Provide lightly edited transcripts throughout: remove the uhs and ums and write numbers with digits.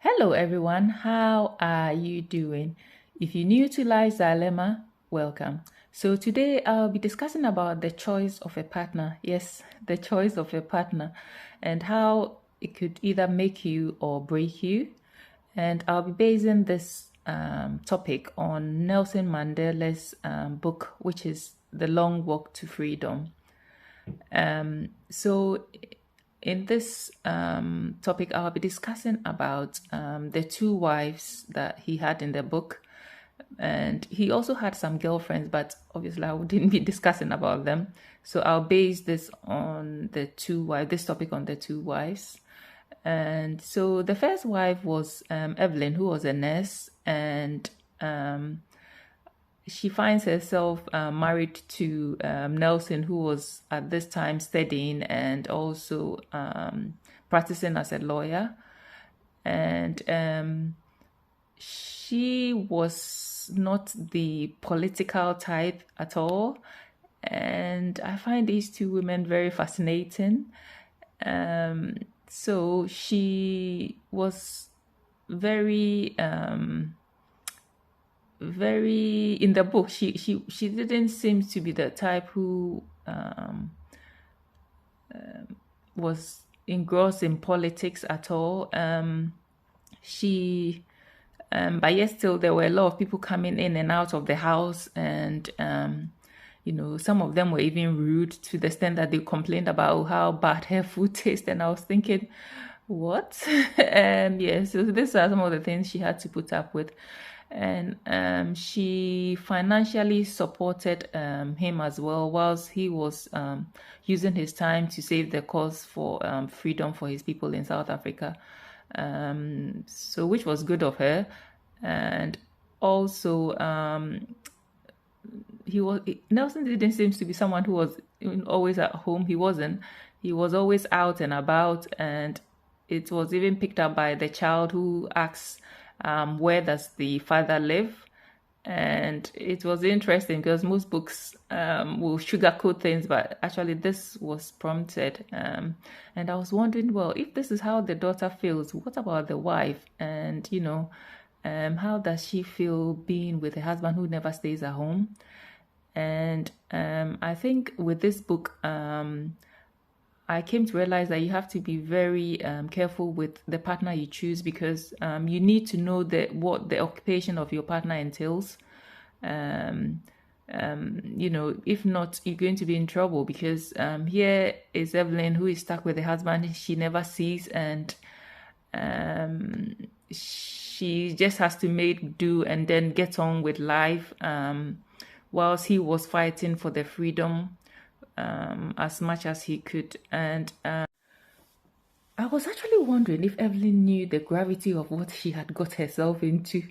Hello, everyone. How are you doing? If you're new to Life's Dilemma, welcome. So, today I'll be discussing about the choice of a partner. Yes, the choice of a partner and how it could either make you or break you. And I'll be basing this topic on Nelson Mandela's book, which is The Long Walk to Freedom. So, in this topic, I'll be discussing about the two wives that he had in the book. And he also had some girlfriends, but obviously I wouldn't be discussing about them. So I'll base this on the two wives, this topic on the two wives. And so the first wife was Evelyn, who was a nurse, and she finds herself married to Nelson, who was at this time studying and also practicing as a lawyer. And she was not the political type at all. And I find these two women very fascinating. So she was very very in the book she didn't seem to be the type who was engrossed in politics at all. She But yet still there were a lot of people coming in and out of the house, and some of them were even rude to the extent that they complained about how bad her food tasted. And I was thinking, what? And yeah, so these are some of the things she had to put up with. And she financially supported him as well, whilst he was using his time to save the cause for freedom for his people in South Africa. So which was good of her. And also Nelson didn't seem to be someone who was always at home. He wasn't. He was always out and about, and it was even picked up by the child who asks, where does the father live? And it was interesting because most books will sugarcoat things, but actually this was prompted. And I was wondering, well, if this is how the daughter feels, what about the wife? And, how does she feel being with a husband who never stays at home? And I think with this book, I came to realize that you have to be very careful with the partner you choose, because you need to know what the occupation of your partner entails. If not, you're going to be in trouble, because here is Evelyn, who is stuck with a husband she never sees, and she just has to make do and then get on with life, whilst he was fighting for the freedom as much as he could. And I was actually wondering if Evelyn knew the gravity of what she had got herself into.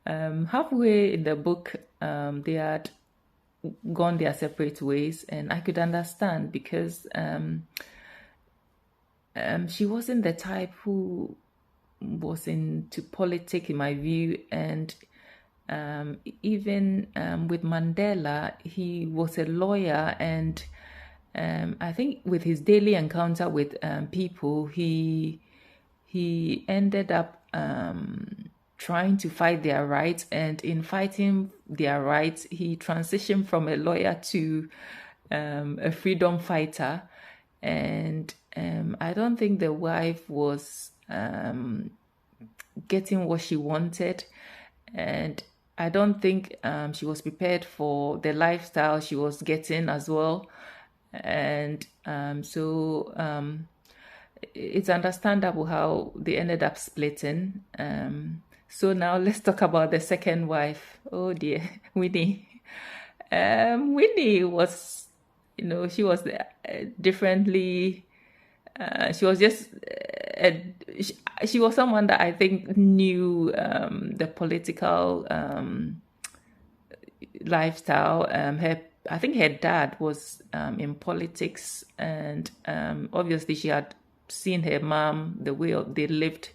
Halfway in the book, they had gone their separate ways, and I could understand, because she wasn't the type who was into politics, in my view. And even with Mandela, he was a lawyer, and I think with his daily encounter with people, he ended up trying to fight their rights. And in fighting their rights, he transitioned from a lawyer to a freedom fighter. And I don't think the wife was getting what she wanted, and I don't think she was prepared for the lifestyle she was getting as well. And it's understandable how they ended up splitting. So now let's talk about the second wife. Oh dear, Winnie. Winnie was, she was differently. She was just she was someone that I think knew the political lifestyle. I think her dad was in politics, and obviously she had seen her mom, the way they lived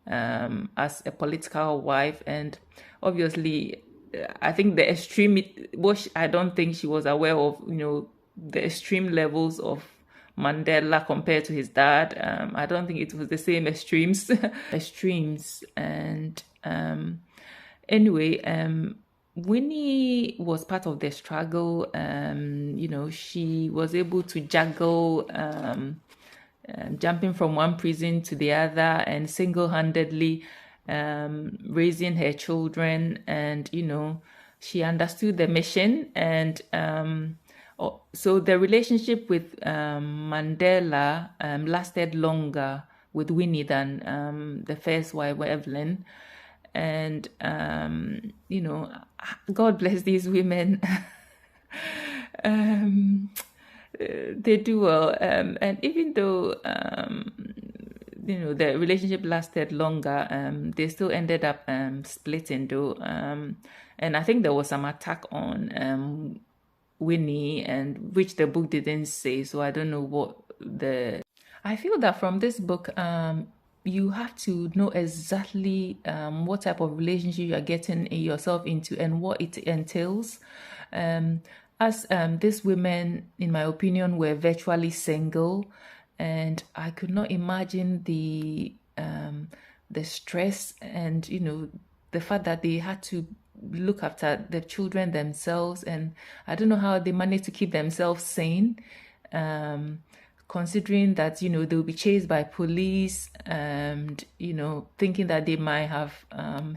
as a political wife. And obviously I think the extreme, which I don't think she was aware of, the extreme levels of Mandela compared to his dad. I don't think it was the same extremes. Extremes. And anyway, Winnie was part of the struggle. She was able to juggle jumping from one prison to the other and single-handedly raising her children. And she understood the mission. And so the relationship with Mandela lasted longer with Winnie than the first wife, Evelyn. And God bless these women. They do well, and even though the relationship lasted longer, they still ended up splitting though. And I think there was some attack on Winnie, and which the book didn't say, so I don't know what I feel that from this book, you have to know exactly what type of relationship you are getting yourself into and what it entails. As these women, in my opinion, were virtually single, and I could not imagine the stress and the fact that they had to look after the children themselves, and I don't know how they managed to keep themselves sane. Considering that they'll be chased by police, and thinking that they might have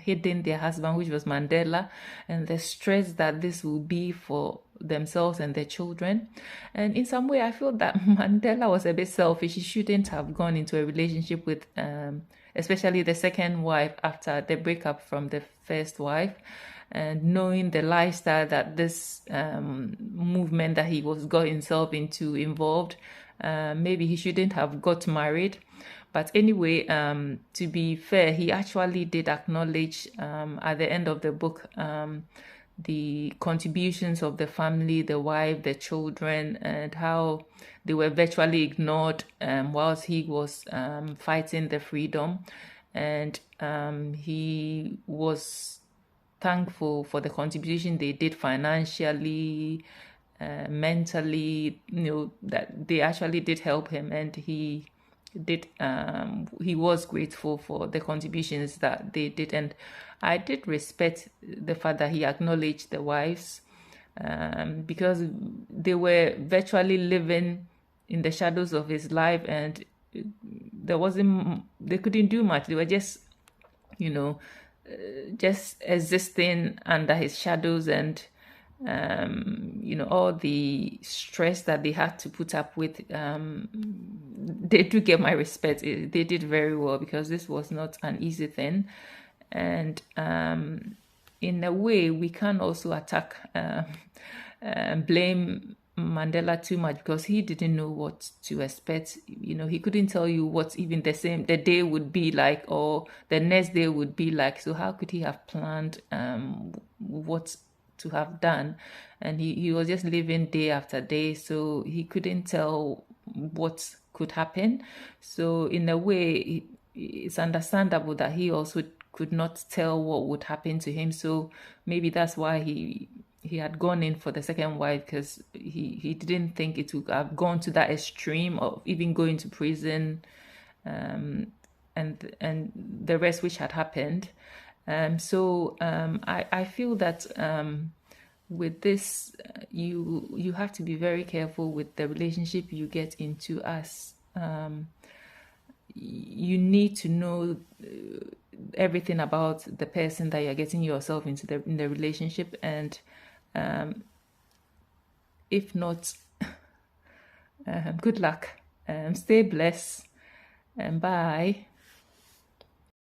hidden their husband, which was Mandela, and the stress that this will be for themselves and their children. And in some way I feel that Mandela was a bit selfish. He shouldn't have gone into a relationship with especially the second wife after the breakup from the first wife, and knowing the lifestyle that this movement that he got himself into involved. Maybe he shouldn't have got married. But anyway, to be fair, he actually did acknowledge at the end of the book the contributions of the family, the wife, the children, and how they were virtually ignored whilst he was fighting the freedom. And he was thankful for the contribution they did financially, mentally, that they actually did help him, and he was grateful for the contributions that they did. And I did respect the fact that he acknowledged the wives, because they were virtually living in the shadows of his life, and they couldn't do much. They were just just existing under his shadows, and all the stress that they had to put up with. They do get my respect. They did very well, because this was not an easy thing. And in a way, we can also attack blame Mandela too much, because he didn't know what to expect. He couldn't tell you what even the day would be like, or the next day would be like. So how could he have planned what to have done? And he was just living day after day, so he couldn't tell what could happen. So in a way, it's understandable that he also could not tell what would happen to him. So maybe that's why he had gone in for the second wife, because he didn't think it would have gone to that extreme of even going to prison, and the rest which had happened. So I feel that with this, you have to be very careful with the relationship you get into. As you need to know everything about the person that you're getting yourself into in the relationship, and if not, good luck. Stay blessed, and bye.